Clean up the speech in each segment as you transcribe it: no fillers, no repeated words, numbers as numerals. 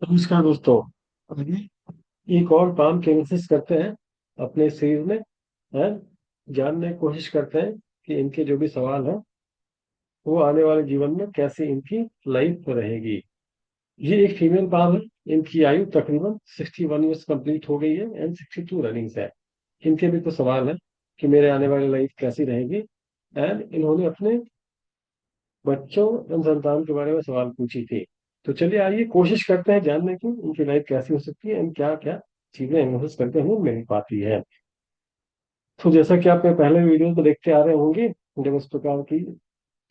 नमस्कार दोस्तों। अभी एक और काम की कोशिश करते हैं अपने सीरीज में है, जानने की कोशिश करते हैं कि इनके जो भी सवाल है वो आने वाले जीवन में कैसे इनकी लाइफ रहेगी। ये एक फीमेल पाम है। इनकी आयु तकरीबन 61 ईयर्स कंप्लीट हो गई है एंड 62 रनिंग्स है। इनके भी कुछ सवाल है कि मेरे आने वाली लाइफ कैसी रहेगी, एंड इन्होंने अपने बच्चों एवं संतान के बारे में सवाल पूछी थी। तो चलिए आइए कोशिश करते हैं जानने की उनकी लाइफ कैसी हो सकती है एंड क्या क्या चीजें एनालिसिस करके हमें मिल पाती है। तो जैसा कि आप अपने पहले वीडियो में देखते आ रहे होंगे, जब उस प्रकार की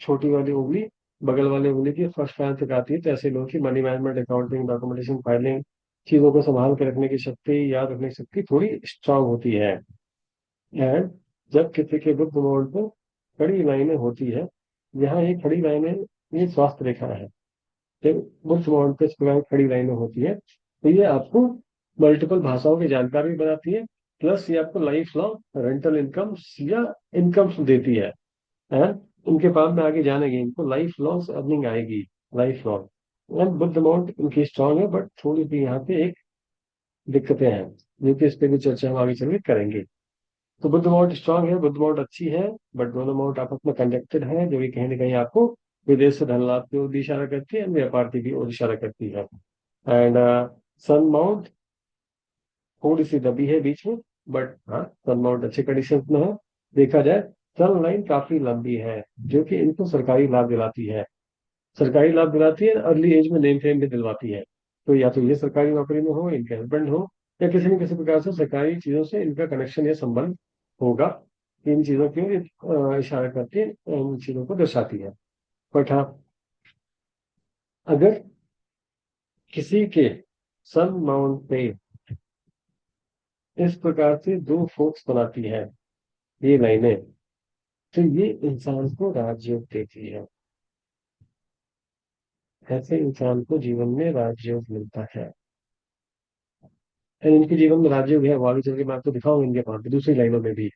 छोटी वाली उंगली बगल वाली उंगली की फर्स्ट पैर तक आती है तो ऐसे लोगों की money management, accounting, documentation, filing, चीजों को संभाल के रखने की शक्ति, याद रखने की शक्ति थोड़ी स्ट्रांग होती है। एंड जब किसी के बुक मोड पर खड़ी लाइनें होती है, यहाँ ये खड़ी लाइनें, ये स्वास्थ्य रेखा है। जब बुक मोड पे इस प्रकार की खड़ी लाइनें होती है तो ये आपको मल्टीपल भाषाओं की जानकारी भी बनाती है, प्लस ये आपको लाइफ लॉन्ग रेंटल इनकम या इनकम देती है। एंड उनके बाद में आगे जानेंगे, इनको लाइफ लॉन्ग अर्निंग आएगी, life long. And Buddha amount इनकी स्ट्रांग है, बट थोड़ी सी यहाँ पे एक दिक्कतें हैं जो कि इस पे भी चर्चा हम आगे चल के करेंगे। तो बुद्ध अमाउंट स्ट्रांग है, बुद्ध अमाउंट अच्छी है, बट दोनों अमाउंट आपस में कंडक्टेड है, जो कि कहीं ना कहीं आपको विदेश से धन लाभ की ओर भी इशारा करती है एंड व्यापार की भी ओर इशारा करती है। एंड सन माउंट थोड़ी सी दबी है बीच में, बट हाँ सन माउंट अच्छे कंडीशन में है। देखा जाए सन लाइन काफी लंबी है, जो कि इनको सरकारी लाभ दिलाती है। सरकारी लाभ दिलाती है, अर्ली एज में नेम फेम भी दिलवाती है। तो या तो ये सरकारी नौकरी में हो, इनके हस्बैंड हो, या किसी न किसी प्रकार से सरकारी चीजों से इनका कनेक्शन या संबंध होगा। इन चीजों की ओर इशारा करती है, इन चीजों को दर्शाती है। बट हाँ, अगर किसी के सन माउंट पे इस प्रकार से दो फोक्स बनाती है ये लाइनें, तो ये इंसान को राजयोग देती है। ऐसे इंसान को जीवन में राजयोग मिलता है। एंड इनके जीवन में राजयोग है, वो आगे चल के मैं आपको दिखाऊंगा इनके पास दूसरी लाइनों में भी।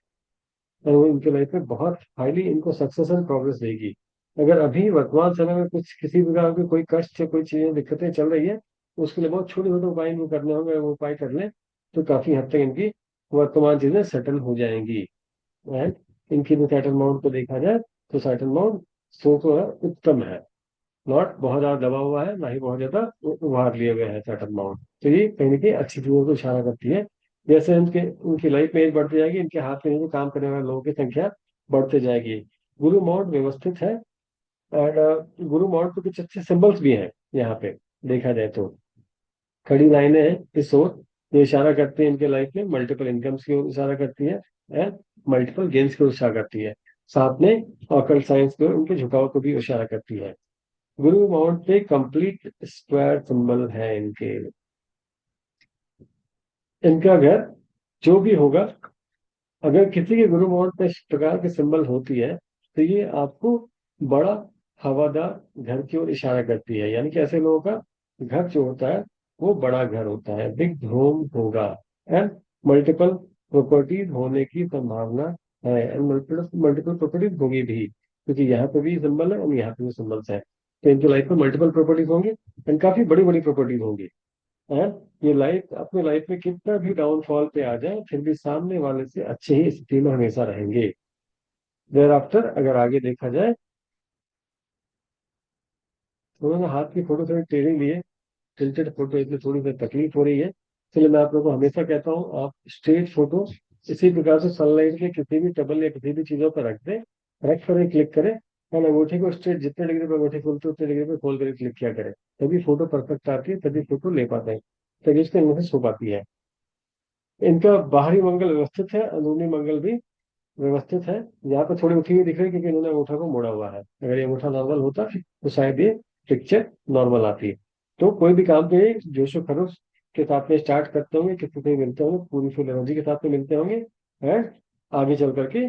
और वो इनके लाइफ में बहुत हाईली इनको सक्सेस एंड प्रोग्रेस देगी। अगर अभी वर्तमान समय में कुछ किसी प्रकार की कोई कष्ट या कोई चीजें दिक्कतें चल रही है, उसके लिए बहुत छोटे छोटे उपाय इनको करने होंगे। वो उपाय कर लें तो काफी हद तक इनकी वर्तमान चीजें सेटल हो जाएंगी। एंड इनकी भी सेटल अमाउंट को देखा जाए तो सेटल अमाउंट सो तो है, उत्तम है। नॉट बहुत ज्यादा दबा हुआ है, ना ही बहुत ज्यादा उभार लिए हुए है सेटल अमाउंट। तो ये कहीं ना कहीं अच्छी चीजों को इशारा करती है। जैसे उनके उनकी लाइफ में एज बढ़ती जाएगी, इनके हाथ में नीचे काम करने वाले लोगों की संख्या बढ़ती जाएगी। गुरु माउंट व्यवस्थित है। और गुरु माउंट पे कुछ अच्छे सिंबल्स भी हैं यहाँ पे, देखा जाए तो खड़ी लाइनें हैं इस ओर, ये इशारा करती है इनके लाइफ में मल्टीपल इनकम्स की ओर इशारा करती है एंड मल्टीपल गेन्स की ओर इशारा करती है। साथ में ऑकल्ट साइंस की ओर उनके झुकाव को भी इशारा करती है। गुरु माउंट पे कंप्लीट स्क्वायर सिंबल है इनके। इनका घर जो भी होगा, अगर किसी के गुरु माउंट पे इस प्रकार की सिंबल होती है तो ये आपको बड़ा हवादार घर की ओर इशारा करती है। यानी कि ऐसे लोगों का घर जो होता है वो बड़ा घर होता है, बिग होम होगा। एंड मल्टीपल प्रॉपर्टीज होने की संभावना है, एंड मल्टीपल मल्टीपल प्रॉपर्टीज होगी भी, क्योंकि यहाँ पे भी सिंबल है और यहाँ पे भी सिंबल्स है। तो इनकी लाइफ में मल्टीपल प्रॉपर्टीज होंगी एंड काफी बड़ी बड़ी प्रॉपर्टीज होंगी। है, ये लाइफ अपने लाइफ में कितना भी डाउनफॉल पे आ जाए फिर भी सामने वाले से अच्छे ही स्थिति में हमेशा रहेंगे। देर आफ्टर अगर आगे देखा जाए, उन्होंने हाथ की फोटो थोड़ी टेढ़ी ली है, टिल्टेड फोटो, इसलिए थोड़ी सी तकलीफ हो रही है। इसलिए मैं आप लोगों को हमेशा कहता हूँ, आप स्ट्रेट फोटो इसी प्रकार से सनलाइट के किसी भी टेबल या किसी भी चीजों पर रख दें, रख कर क्लिक करें। और अंगूठी को स्ट्रेट जितने डिग्री पर अंगूठी खोलते हैं उतने डिग्री पर खोल कर क्लिक किया करें, तभी फोटो परफेक्ट आती है, तभी फोटो ले पाते हैं, तभी इसकी एनालिसिस हो पाती है। इनका बाहरी मंगल व्यवस्थित है, अंदरूनी मंगल भी व्यवस्थित है। यहाँ पे थोड़ी उठी हुई दिख रही है क्योंकि इन्होंने अंगूठा को मोड़ा हुआ है। अगर ये अंगूठा नॉर्मल होता तो शायद ये पिक्चर नॉर्मल आती। तो कोई भी काम के जोशो खरोश के साथ में स्टार्ट करते होंगे, किसी से मिलते होंगे पूरी फुल एनर्जी के साथ में मिलते होंगे, एंड आगे चल करके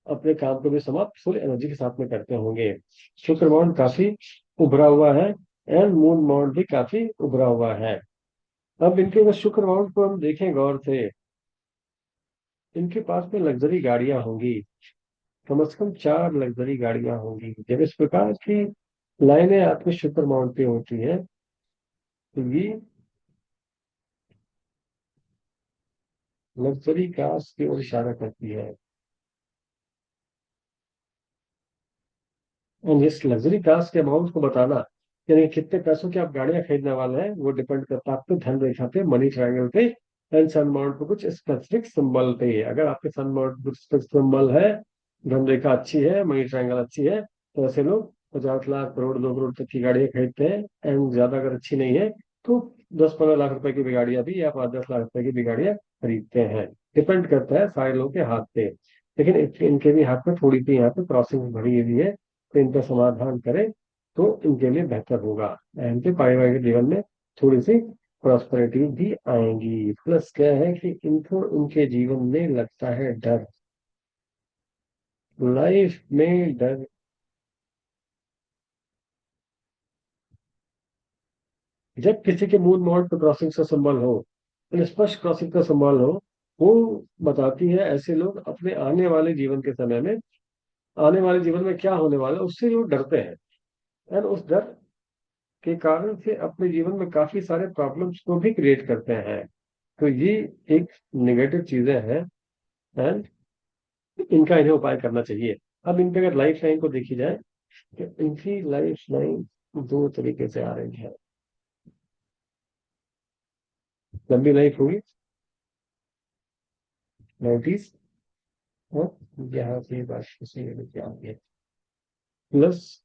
अपने काम को भी समाप्त फुल एनर्जी के साथ में करते होंगे। शुक्र माउंट काफी उभरा हुआ है एंड मून माउंट भी काफी उभरा हुआ है। अब इनके अगर शुक्र माउंट को हम देखें गौर से, इनके पास में लग्जरी गाड़ियां होंगी, कम से कम 4 लग्जरी गाड़ियां होंगी। जब इस प्रकार की लाइनें आपके शुक्र माउंट पे होती है तो ये लग्जरी कार्स की ओर इशारा करती है। और इस लग्जरी कार्स के अमाउंट को बताना, यानी कितने पैसों की आप गाड़ियां खरीदने वाले हैं, वो डिपेंड करता है आपके धन रेखा पे, मनी ट्रायंगल पे एंड सन माउंट पे कुछ स्पेसिफिक सिंबल पे। अगर आपके सन माउंट पे कुछ स्पेसिफिक सिंबल है, धन रेखा अच्छी है, मनी ट्रायंगल अच्छी है, तो ऐसे लोग 50 लाख, करोड़, 2 करोड़ तक की गाड़ियां खरीदते हैं। एंड ज्यादा अगर अच्छी नहीं है तो 10-15 लाख रुपए की भी गाड़ियां भी, या 5-10 लाख रुपए की भी गाड़ियां खरीदते हैं। डिपेंड करता है सारे लोगों के हाथ पे। लेकिन इनके भी हाथ में थोड़ी सी यहाँ पे क्रॉसिंग भरी हुई है, तो इनका समाधान करें तो इनके लिए बेहतर होगा। इनके पारिवारिक जीवन में थोड़ी सी प्रॉस्पेरिटी भी आएंगी। प्लस क्या है कि इनको उनके जीवन में लगता है डर, लाइफ में डर। जब किसी के मून माउंट पर क्रॉसिंग का सिंबल हो, स्पष्ट क्रॉसिंग का सिंबल हो, वो बताती है ऐसे लोग अपने आने वाले जीवन के समय में, आने वाले जीवन में क्या होने वाला है उससे वो डरते हैं। एंड उस डर के कारण से अपने जीवन में काफी सारे प्रॉब्लम्स को भी क्रिएट करते हैं। तो ये एक नेगेटिव चीजें हैं एंड इनका इन्हें उपाय करना चाहिए। अब इनके अगर लाइफ लाइन को देखी जाए, तो इनकी लाइफ लाइन दो तरीके से आ रही है। लंबी लाइफ होगी, 90s, और यहाँ की बात किसी ने क्या है। प्लस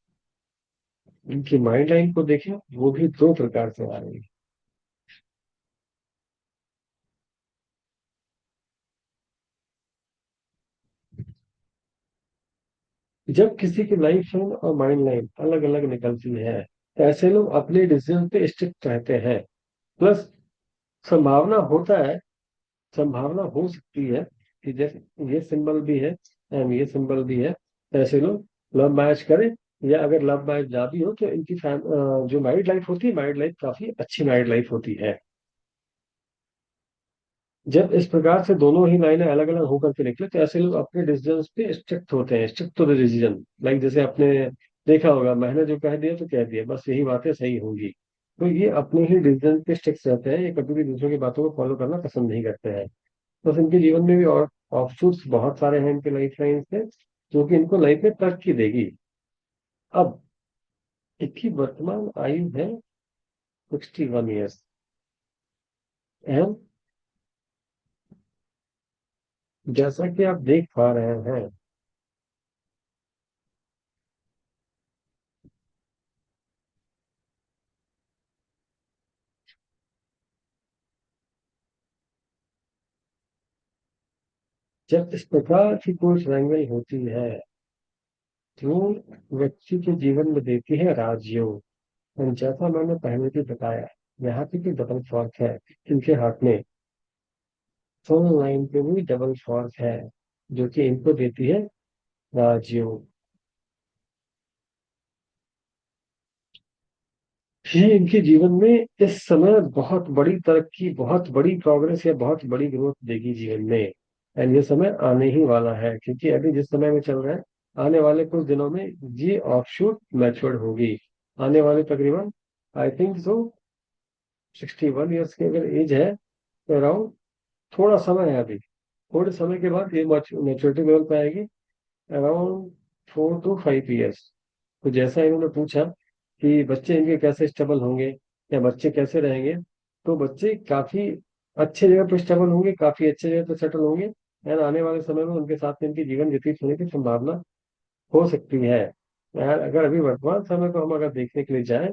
इनकी माइंड लाइन को देखें, वो भी दो प्रकार से आ रही है। जब किसी की लाइफ लाइन और माइंड लाइन अलग अलग निकलती है, तो ऐसे लोग अपने डिसीजन पे स्ट्रिक्ट रहते हैं। प्लस संभावना होता है, संभावना हो सकती है कि जैसे ये सिंबल भी है एंड ये सिंबल भी है, तो ऐसे लोग लव मैच करें। या अगर लव मैच ना भी हो तो इनकी जो मैरिड लाइफ होती है, मैरिड लाइफ काफी अच्छी मैरिड लाइफ होती है। जब इस प्रकार से दोनों ही लाइनें अलग अलग होकर के निकले, तो ऐसे लोग अपने डिसीजन पे स्ट्रिक्ट होते हैं, strict to the decision. Like जैसे आपने देखा होगा, मैंने जो कह दिया तो कह दिया, बस यही बातें सही होंगी। तो ये अपने ही डिसीजन पे स्टिक्स रहते हैं, ये कभी भी दूसरों की बातों को फॉलो करना पसंद नहीं करते हैं। बस इनके जीवन में भी और ऑप्शंस बहुत सारे हैं इनके लाइफ लाइन से, जो कि इनको लाइफ में तरक्की देगी। अब इनकी वर्तमान आयु है 61 ईयर्स। एंड जैसा कि आप देख पा रहे हैं, जब इस प्रकार की कोई ट्रायंगल होती है, जो व्यक्ति के जीवन में देती है राजयोग। और जैसा मैंने पहले भी बताया, यहाँ पे भी डबल फॉर्क है इनके हाथ में, फोन लाइन पे भी डबल फॉर्क है, जो कि इनको देती है राजयोग। ये इनके जीवन में इस समय बहुत बड़ी तरक्की, बहुत बड़ी प्रोग्रेस या बहुत बड़ी ग्रोथ देगी जीवन में। एंड ये समय आने ही वाला है, क्योंकि अभी जिस समय में चल रहा है, आने वाले कुछ दिनों में ये ऑफशूट मैच्योर होगी। आने वाले तकरीबन, आई थिंक सो, 61 ईयर्स की अगर एज है, तो अराउंड, थोड़ा समय है अभी, थोड़े समय के बाद ये मैच्योरिटी लेवल पे आएगी, अराउंड 4 to 5 ईयर्स। तो जैसा इन्होंने पूछा कि बच्चे इनके कैसे स्टेबल होंगे या बच्चे कैसे रहेंगे, तो बच्चे काफी अच्छे जगह पर स्टेबल होंगे, काफी अच्छे जगह पर सेटल होंगे। एंड आने वाले समय में उनके साथ में इनकी जीवन व्यतीत होने की संभावना हो सकती है। यार अगर अभी वर्तमान समय को हम अगर देखने के लिए जाएं,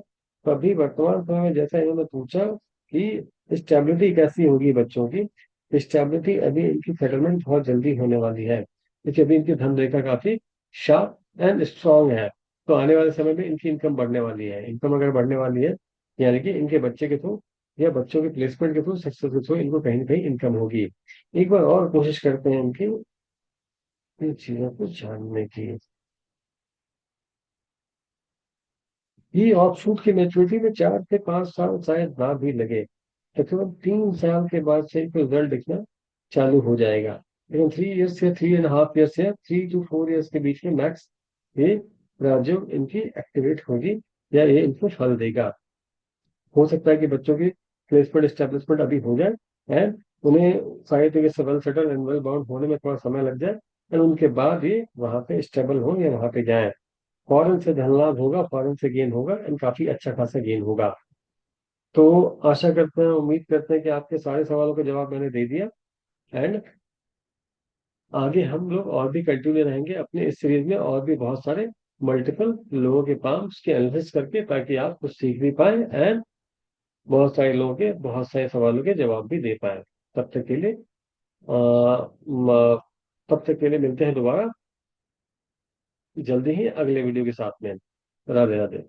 तो अभी वर्तमान समय में जैसा इन्होंने पूछा कि स्टेबिलिटी कैसी होगी बच्चों की, स्टेबिलिटी अभी इनकी सेटलमेंट बहुत जल्दी होने वाली है, क्योंकि अभी इनकी धन रेखा काफी शार्प एंड स्ट्रांग है। तो आने वाले समय में इनकी इनकम बढ़ने वाली है। इनकम अगर बढ़ने वाली है, यानी कि इनके बच्चे के थ्रू या बच्चों के प्लेसमेंट के थ्रू, सक्सेस के थ्रू इनको कहीं ना कहीं इनकम होगी। एक बार और कोशिश करते हैं इनकी इन चीजों को जानने की। ये ऑफशूट की मैच्योरिटी में 4 से 5 साल शायद ना भी लगे, तकरीबन 3 साल के बाद से इनको रिजल्ट दिखना चालू हो जाएगा। लेकिन 3 ईयर्स से 3.5 ईयर्स से 3 to 4 ईयर्स के बीच में मैक्स ये राजयोग इनकी एक्टिवेट होगी, या ये इनको फल देगा। हो सकता है कि बच्चों की प्लेसमेंट, एस्टेब्लिशमेंट अभी हो जाए, एंड उन्हें सारी तरीके से well settle and well bound होने में थोड़ा समय लग जाए, एंड उनके बाद ये वहां पे स्टेबल हो या वहां पे जाए। फॉरेन से धन लाभ होगा, फॉरेन से गेन होगा, एंड काफी अच्छा खासा गेन होगा। तो आशा करते हैं, उम्मीद करते हैं कि आपके सारे सवालों का जवाब मैंने दे दिया। एंड आगे हम लोग और भी कंटिन्यू रहेंगे अपने इस सीरीज में, और भी बहुत सारे मल्टीपल लोगों के पाम्स के एनालिसिस करके, ताकि आप कुछ सीख भी पाए एंड बहुत सारे लोगों के बहुत सारे सवालों के जवाब भी दे पाए। तब तक के लिए तब तक के लिए मिलते हैं दोबारा जल्दी ही अगले वीडियो के साथ में। राधे राधे।